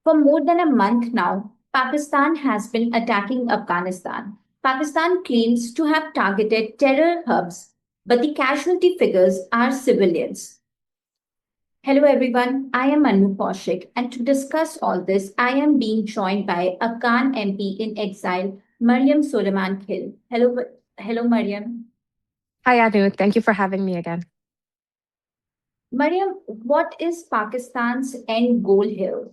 For more than a month now, Pakistan has been attacking Afghanistan. Pakistan claims to have targeted terror hubs, but the casualty figures are civilians. Hello everyone, I am Annu Kaushik, and to discuss all this, I am being joined by Afghan MP in exile, Mariam Solaimankhil. Hello, Mariam. Hi, Anu. Thank you for having me again. Mariam, what is Pakistan's end goal here?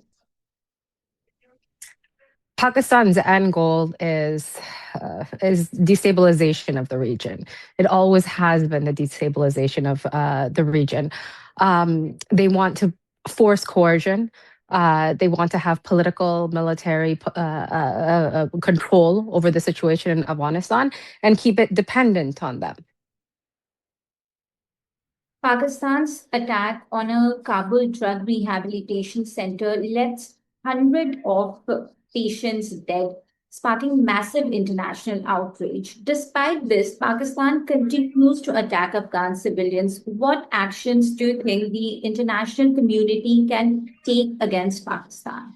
Pakistan's end goal is destabilization of the region. It always has been the destabilization of the region. They want to force coercion. They want to have political, military control over the situation in Afghanistan and keep it dependent on them. Pakistan's attack on a Kabul drug rehabilitation center left hundreds of patients dead, sparking massive international outrage. Despite this, Pakistan continues to attack Afghan civilians. What actions do you think the international community can take against Pakistan?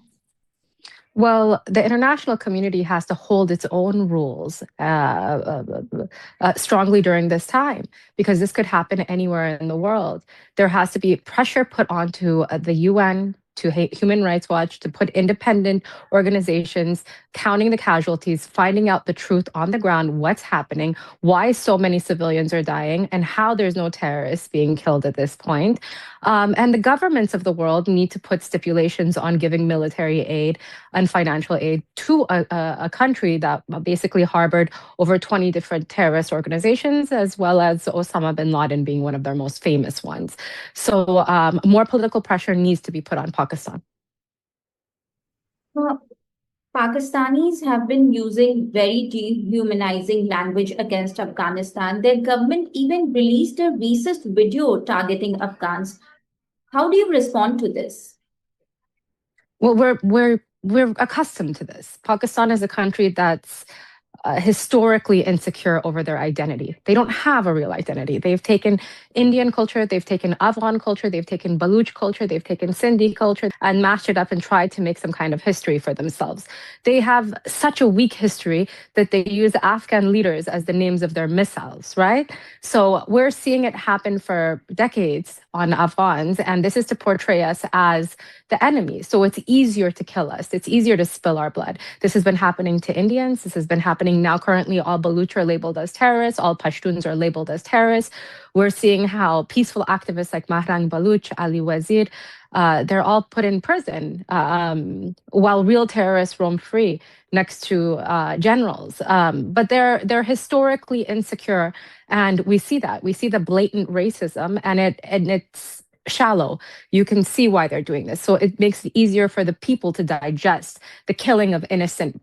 Well, the international community has to hold its own rules strongly during this time because this could happen anywhere in the world. There has to be pressure put onto the UN, to Human Rights Watch, to put independent organizations counting the casualties, finding out the truth on the ground, what's happening, why so many civilians are dying, and how there's no terrorists being killed at this point. And the governments of the world need to put stipulations on giving military aid and financial aid to a country that basically harbored over 20 different terrorist organizations, as well as Osama bin Laden being one of their most famous ones. So more political pressure needs to be put on Pakistan. Uh, Pakistanis have been using very dehumanizing language against Afghanistan. Their government even released a racist video targeting Afghans. How do you respond to this? Well, we're accustomed to this. Pakistan is a country that's historically insecure over their identity. They don't have a real identity. They've taken Indian culture, they've taken Afghan culture, they've taken Baluch culture, they've taken Sindhi culture and mashed it up and tried to make some kind of history for themselves. They have such a weak history that they use Afghan leaders as the names of their missiles, right? So we're seeing it happen for decades on Afghans, and this is to portray us as the enemy. So it's easier to kill us. It's easier to spill our blood. This has been happening to Indians. This has been happening now. Currently, all Baluch are labeled as terrorists. All Pashtuns are labeled as terrorists. We're seeing how peaceful activists like Mahrang Baluch, Ali Wazir, they're all put in prison while real terrorists roam free next to generals. But they're historically insecure, and we see that. We see the blatant racism, and it's shallow. You can see why they're doing this. So it makes it easier for the people to digest the killing of innocent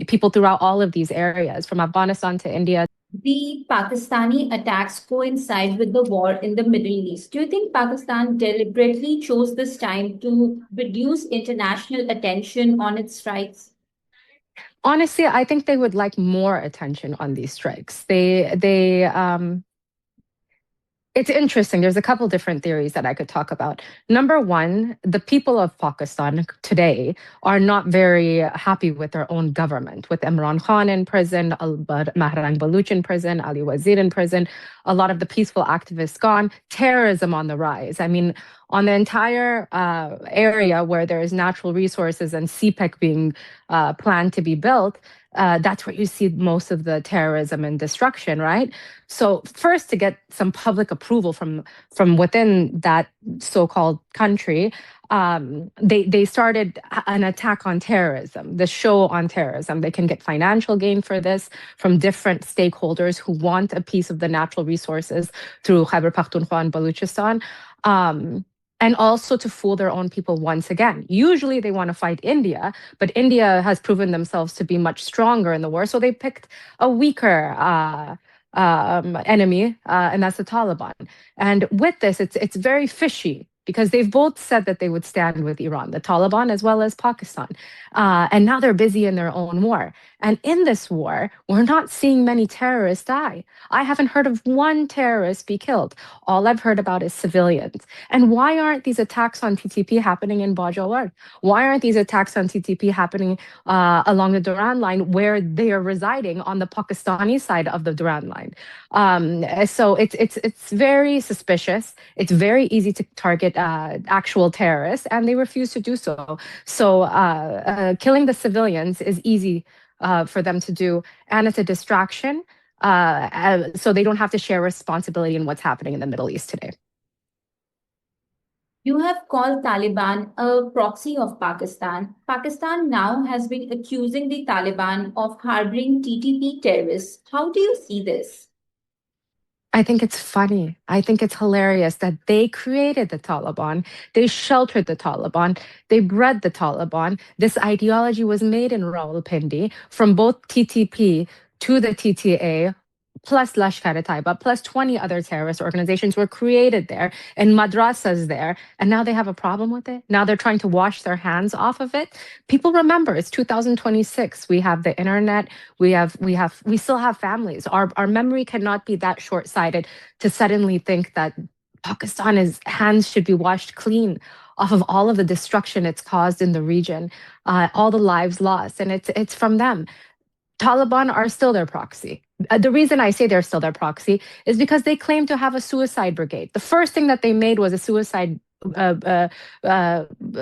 people throughout all of these areas, from Afghanistan to India. The Pakistani attacks coincide with the war in the Middle East. Do you think Pakistan deliberately chose this time to reduce international attention on its strikes? Honestly, I think they would like more attention on these strikes. It's interesting. There's a couple different theories that I could talk about. Number one, the people of Pakistan today are not very happy with their own government, with Imran Khan in prison, Mahrang Baluch in prison, Ali Wazir in prison, a lot of the peaceful activists gone, terrorism on the rise. I mean, on the entire area where there is natural resources and CPEC being planned to be built, that's where you see most of the terrorism and destruction, right? So first, to get some public approval from within that so-called country, they started an attack on terrorism, the show on terrorism. They can get financial gain for this from different stakeholders who want a piece of the natural resources through Khyber Pakhtunkhwa and Baluchistan. And also to fool their own people once again. Usually they want to fight India, but India has proven themselves to be much stronger in the war. So they picked a weaker enemy, and that's the Taliban. And with this, it's very fishy because they've both said that they would stand with Iran, the Taliban as well as Pakistan. And now they're busy in their own war. And in this war, we're not seeing many terrorists die. I haven't heard of one terrorist be killed. All I've heard about is civilians. And why aren't these attacks on TTP happening in Bajawar? Why aren't these attacks on TTP happening along the Durand Line, where they are residing on the Pakistani side of the Durand Line? So it's very suspicious. It's very easy to target actual terrorists, and they refuse to do so. So killing the civilians is easy for them to do, and it's a distraction. So they don't have to share responsibility in what's happening in the Middle East today. You have called Taliban a proxy of Pakistan. Pakistan now has been accusing the Taliban of harboring TTP terrorists. How do you see this? I think it's funny. I think it's hilarious that they created the Taliban. They sheltered the Taliban. They bred the Taliban. This ideology was made in Rawalpindi from both TTP to the TTA, plus Lashkar-e-Taiba, plus 20 other terrorist organizations were created there and madrasas there. And now they have a problem with it. Now they're trying to wash their hands off of it. People remember it's 2026. We have the internet. We still have families. Our memory cannot be that short-sighted to suddenly think that Pakistan's hands should be washed clean off of all of the destruction it's caused in the region, all the lives lost. And it's from them. Taliban are still their proxy. The reason I say they're still their proxy is because they claim to have a suicide brigade. The first thing that they made was a suicide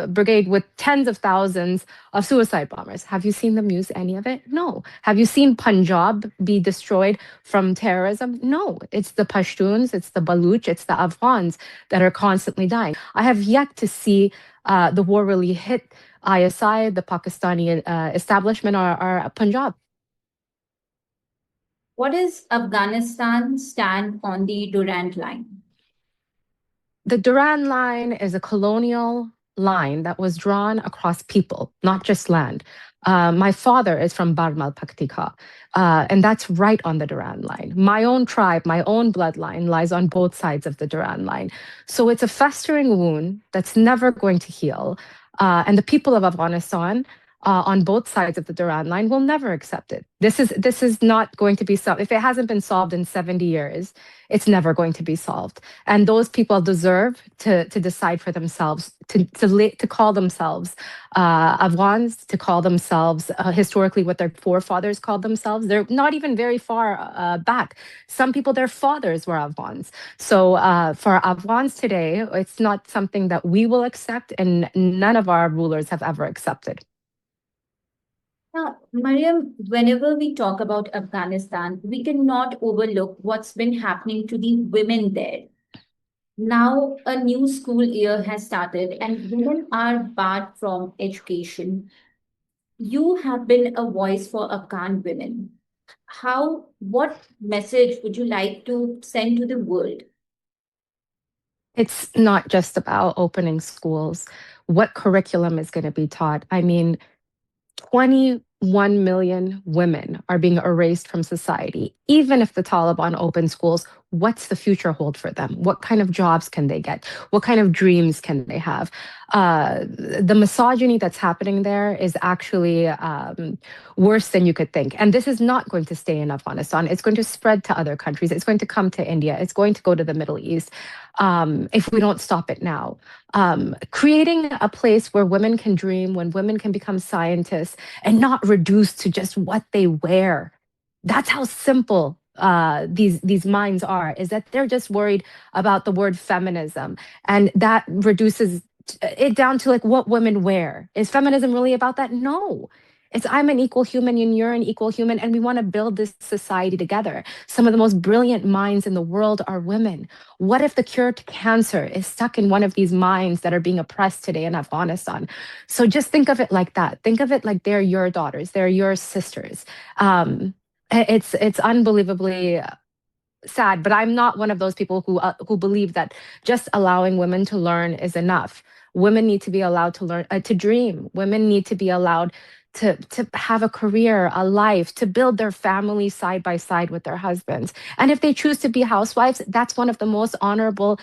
brigade with tens of thousands of suicide bombers. Have you seen them use any of it? No. Have you seen Punjab be destroyed from terrorism? No. It's the Pashtuns, it's the Baluch, it's the Afghans that are constantly dying. I have yet to see the war really hit ISI, the Pakistani establishment, or Punjab. What does Afghanistan stand on the Durand Line? The Durand Line is a colonial line that was drawn across people, not just land. My father is from Barmal Paktika, and that's right on the Durand Line. My own tribe, my own bloodline lies on both sides of the Durand Line. So it's a festering wound that's never going to heal. And the people of Afghanistan on both sides of the Durand Line will never accept it. This is not going to be solved. If it hasn't been solved in 70 years, it's never going to be solved. And those people deserve to decide for themselves, to call themselves Afghans, to call themselves historically what their forefathers called themselves. They're not even very far back. Some people, their fathers were Afghans. So for Afghans today, it's not something that we will accept, and none of our rulers have ever accepted. Now, Mariam, whenever we talk about Afghanistan, we cannot overlook what's been happening to the women there. Now, a new school year has started and women are barred from education. You have been a voice for Afghan women. What message would you like to send to the world? It's not just about opening schools. What curriculum is going to be taught? I mean, 21 million women are being erased from society. Even if the Taliban open schools, what's the future hold for them? What kind of jobs can they get? What kind of dreams can they have? The misogyny that's happening there is actually worse than you could think. And this is not going to stay in Afghanistan. It's going to spread to other countries. It's going to come to India. It's going to go to the Middle East if we don't stop it now. Creating a place where women can dream, when women can become scientists and not reduced to just what they wear. That's how simple these minds are, is that they're just worried about the word feminism, and that reduces it down to like what women wear. Is feminism really about that? No. It's I'm an equal human and you're an equal human, and we want to build this society together. Some of the most brilliant minds in the world are women. What if the cure to cancer is stuck in one of these minds that are being oppressed today in Afghanistan? So just think of it like that. Think of it like they're your daughters, they're your sisters. It's unbelievably sad, but I'm not one of those people who believe that just allowing women to learn is enough. Women need to be allowed to learn to dream. Women need to be allowed to have a career, a life, to build their family side by side with their husbands. And if they choose to be housewives, that's one of the most honorable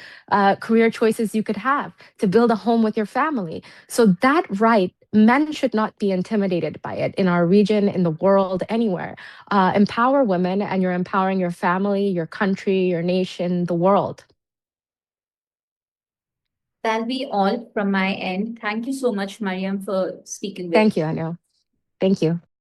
career choices you could have, to build a home with your family. So that right, men should not be intimidated by it in our region, in the world, anywhere. Empower women, and you're empowering your family, your country, your nation, the world. That'll be all from my end. Thank you so much, Mariam, for speaking with Thank me. you, Anu. Thank you.